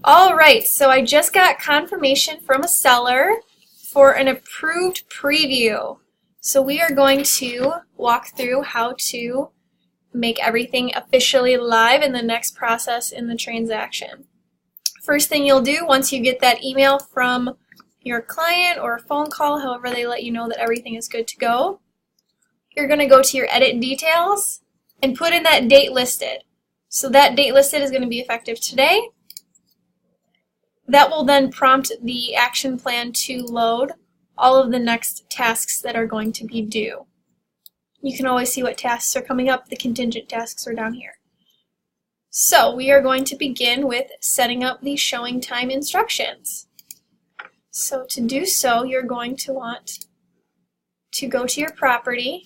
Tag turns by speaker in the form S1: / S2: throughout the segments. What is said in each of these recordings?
S1: All right, so I just got confirmation from a seller for an approved preview. So we are going to walk through how to make everything officially live in the next process in the transaction. First thing you'll do once you get that email from your client or a phone call, however they let you know that everything is good to go, you're going to go to your edit details and put in that date listed. So that date listed is going to be effective today. That will then prompt the action plan to load all of the next tasks that are going to be due. You can always see what tasks are coming up. The contingent tasks are down here. So we are going to begin with setting up the showing time instructions. So to do so, you're going to want to go to your property,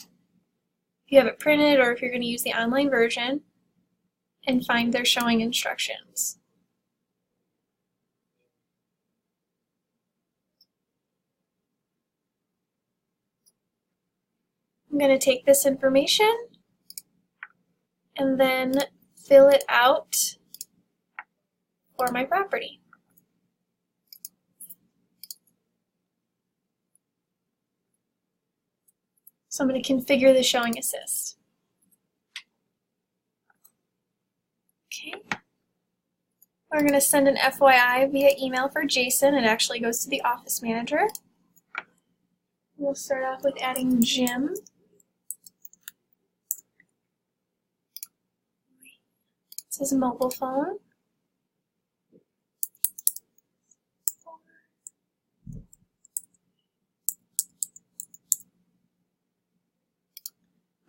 S1: if you have it printed or if you're going to use the online version, and find their showing instructions. I'm going to take this information and then fill it out for my property. So I'm going to configure the showing assist. Okay. We're going to send an FYI via email for Jason. It actually goes to the office manager. We'll start off with adding Jim. It's his mobile phone.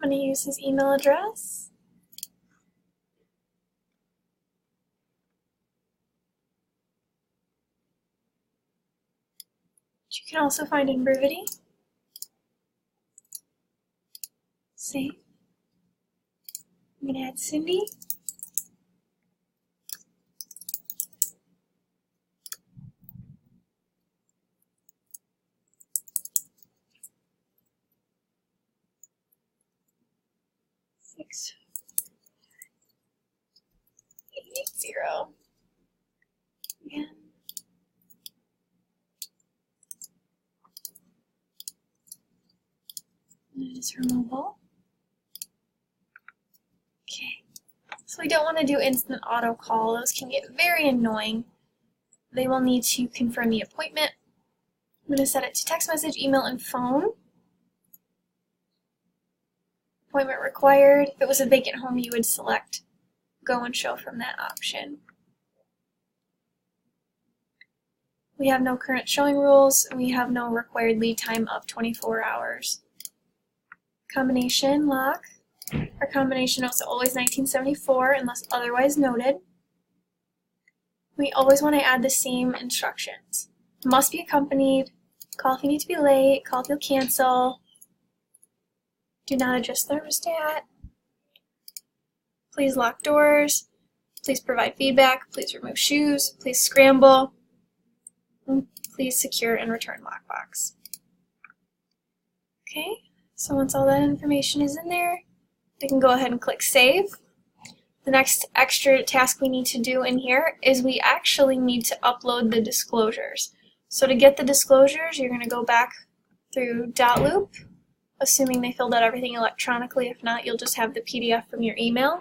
S1: I'm going to use his email address. Which you can also find in Brivity. Save. I'm going to add Cindy. Six, 880. Again. And it's her mobile. Okay. So we don't want to do instant auto call. Those can get very annoying. They will need to confirm the appointment. I'm going to set it to text message, email, and phone. Appointment required. If it was a vacant home, you would select go and show from that option. We have no current showing rules, and we have no required lead time of 24 hours. Combination lock. Our combination notes are always 1974 unless otherwise noted. We always want to add the same instructions. Must be accompanied. Call if you need to be late. Call if you'll cancel. Do not adjust thermostat. Please lock doors. Please provide feedback. Please remove shoes. Please scramble. And please secure and return lockbox. Okay, so once all that information is in there, we can go ahead and click Save. The next extra task we need to do in here is we actually need to upload the disclosures. So to get the disclosures, you're going to go back through .loop, assuming they filled out everything electronically. If not, you'll just have the PDF from your email.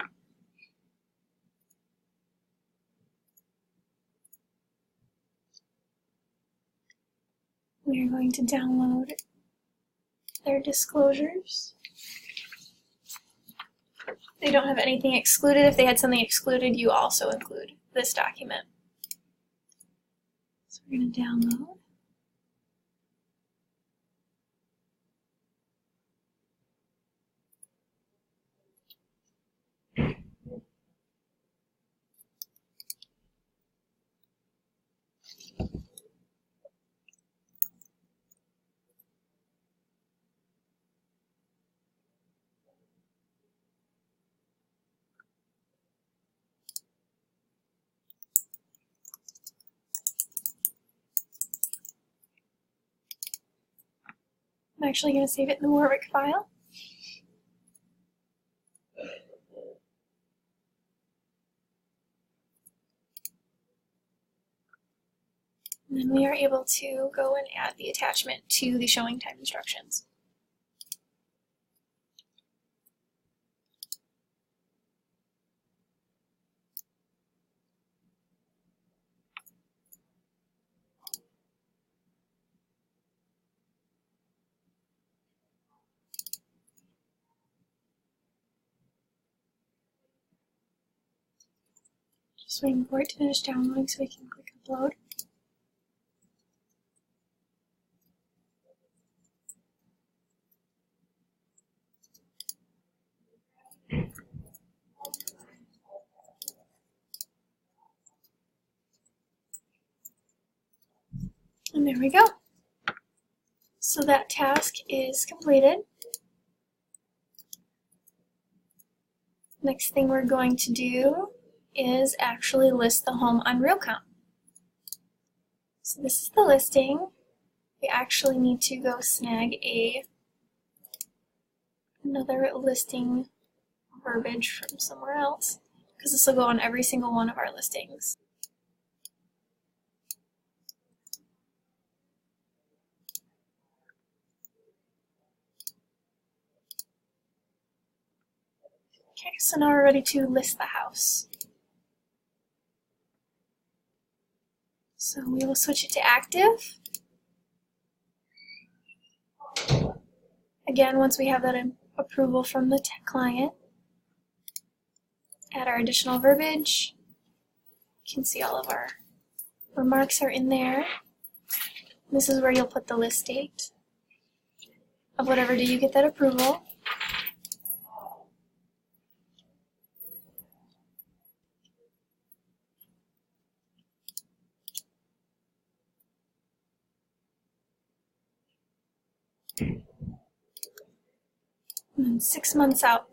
S1: We are going to download their disclosures. They don't have anything excluded. If they had something excluded, you also include this document. So we're going to download. I'm actually going to save it in the Warwick file. And then we are able to go and add the attachment to the showing time instructions. Just waiting for it to finish downloading so we can click upload. And there we go. So that task is completed. Next thing we're going to do is actually list the home on RealCount. So this is the listing. We actually need to go snag another listing verbiage from somewhere else, because this will go on every single one of our listings. Okay, so now we're ready to list the house. So we will switch it to active. Again, once we have that approval from the client, add our additional verbiage. You can see all of our remarks are in there. This is where you'll put the list date of whatever day you get that approval. And then 6 months out.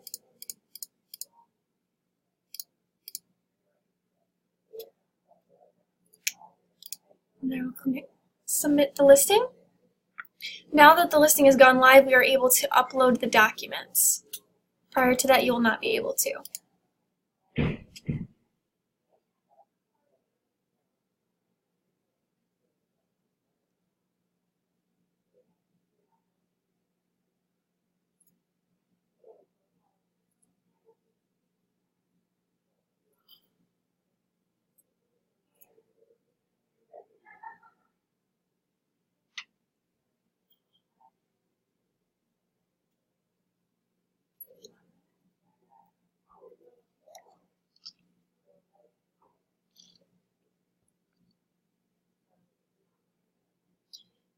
S1: And then we'll submit the listing. Now that the listing has gone live, we are able to upload the documents. Prior to that, you will not be able to.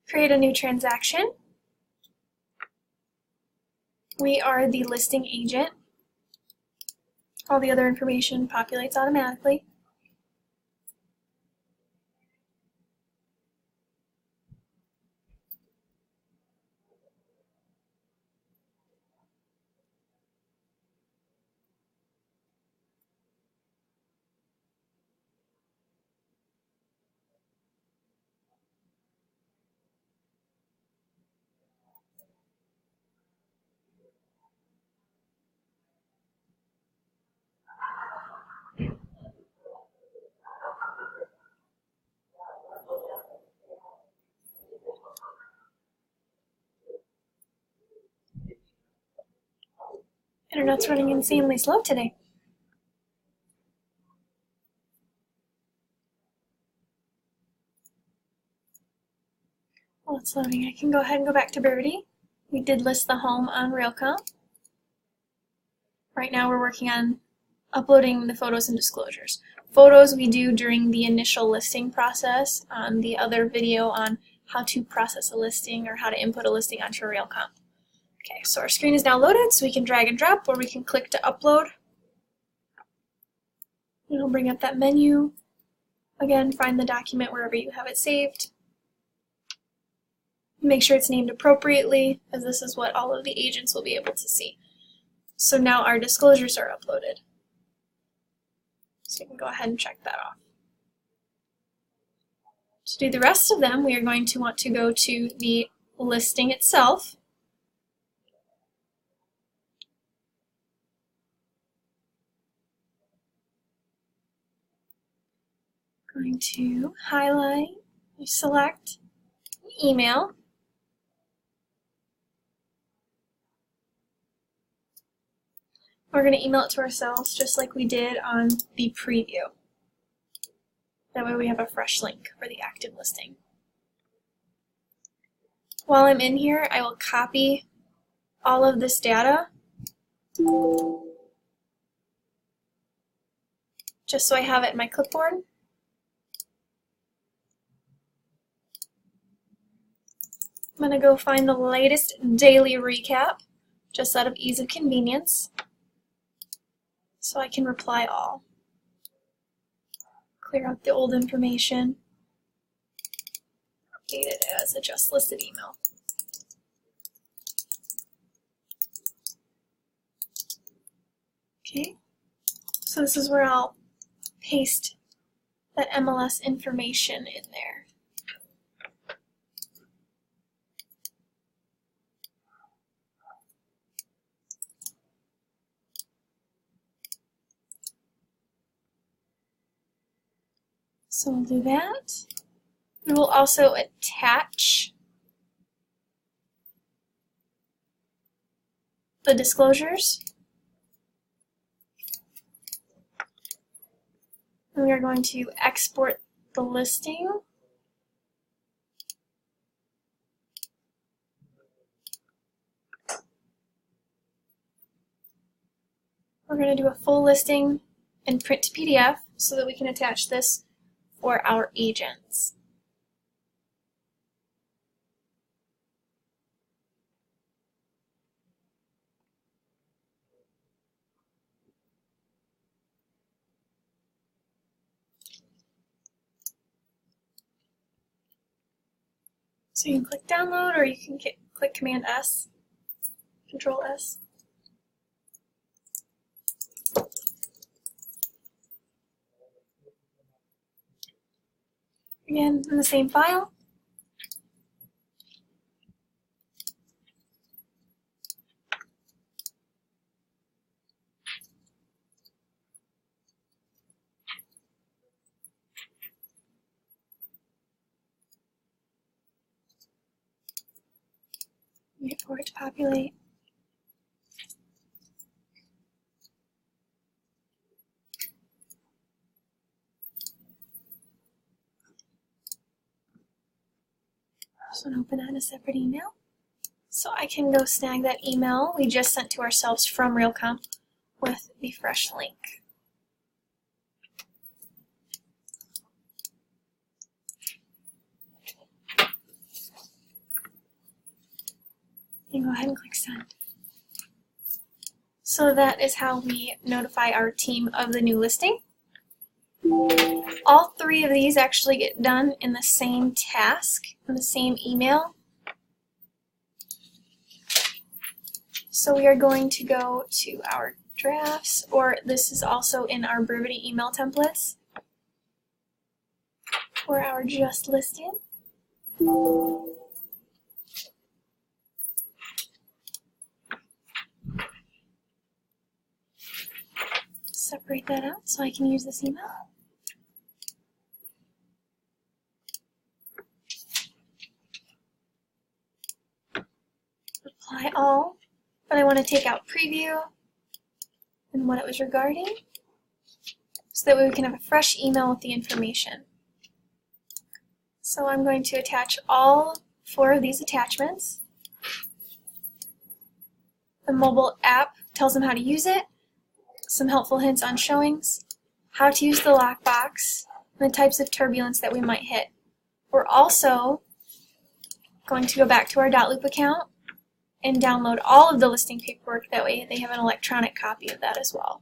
S1: Create a new transaction. We are the listing agent. All the other information populates automatically. Internet's running insanely slow today. While it's loading, I can go ahead and go back to Brivity. We did list the home on RealCount. Right now we're working on uploading the photos and disclosures. Photos we do during the initial listing process on the other video on how to process a listing or how to input a listing onto a RealCount. Okay, so our screen is now loaded, so we can drag and drop, or we can click to upload. It'll bring up that menu. Again, find the document wherever you have it saved. Make sure it's named appropriately, as this is what all of the agents will be able to see. So now our disclosures are uploaded. So you can go ahead and check that off. To do the rest of them, we are going to want to go to the listing itself. Going to highlight You select email. We're going to email it to ourselves just like we did on the preview. That way we have a fresh link for the active listing. While I'm in here, I will copy all of this data just so I have it in my clipboard. I'm going to go find the latest daily recap, just out of ease of convenience, so I can reply all. Clear out the old information, update it as a just listed email. Okay, so this is where I'll paste that MLS information in there. So we'll do that. We will also attach the disclosures. And we are going to export the listing. We're going to do a full listing and print to PDF so that we can attach this for our agents. So you can click download, or you can click Command S, Control S. Again, in the same file. Wait for it to populate. So I'll open that in a separate email. So I can go snag that email we just sent to ourselves from RealComp with the fresh link. And go ahead and click send. So that is how we notify our team of the new listing. All three of these actually get done in the same task, in the same email. So we are going to go to our drafts, or this is also in our Brivity email templates for our just listed. Separate that out so I can use this email. Reply all, but I want to take out preview and what it was regarding, so that way we can have a fresh email with the information. So I'm going to attach all 4 of these attachments. The mobile app tells them how to use it, some helpful hints on showings, how to use the lockbox, and the types of turbulence that we might hit. We're also going to go back to our .loop account and download all of the listing paperwork. That way they have an electronic copy of that as well.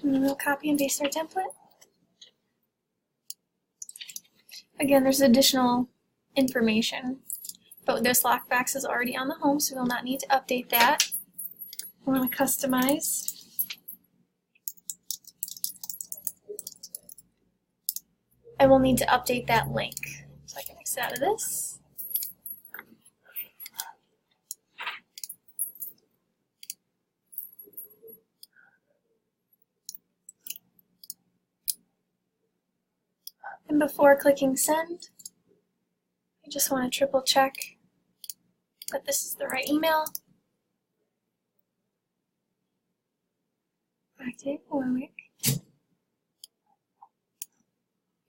S1: And then we'll copy and paste our template. Again, there's additional information, but this lockbox is already on the home, so we'll not need to update that. We want to customize. I will need to update that link. So I can exit out of this. And before clicking send, I just want to triple check that this is the right email. Active Warwick.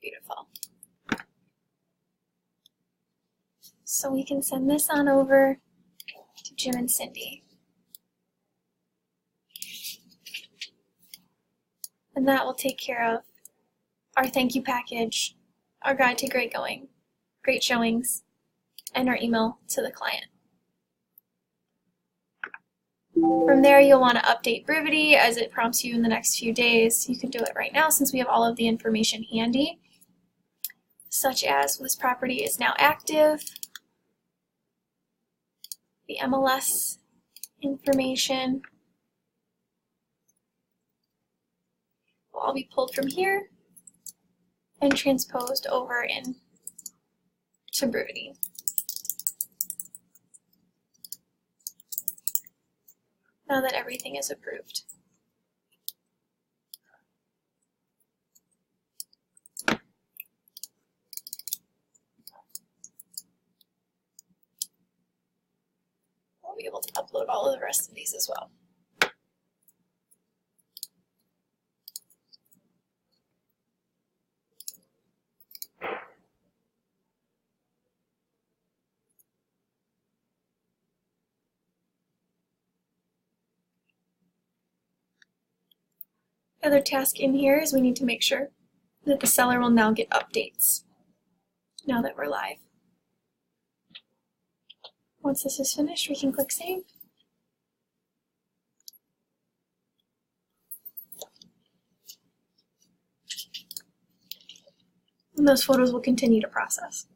S1: Beautiful. So we can send this on over to Jim and Cindy. And that will take care of our thank you package, our guide to great going, great showings, and our email to the client. From there, you'll want to update Brivity as it prompts you in the next few days. You can do it right now since we have all of the information handy, such as this property is now active, the MLS information will all be pulled from here and transposed over in to Brivity. Now that everything is approved. We'll be able to upload all of the rest of these as well. The other task in here is we need to make sure that the seller will now get updates now that we're live. Once this is finished, we can click save. And those photos will continue to process.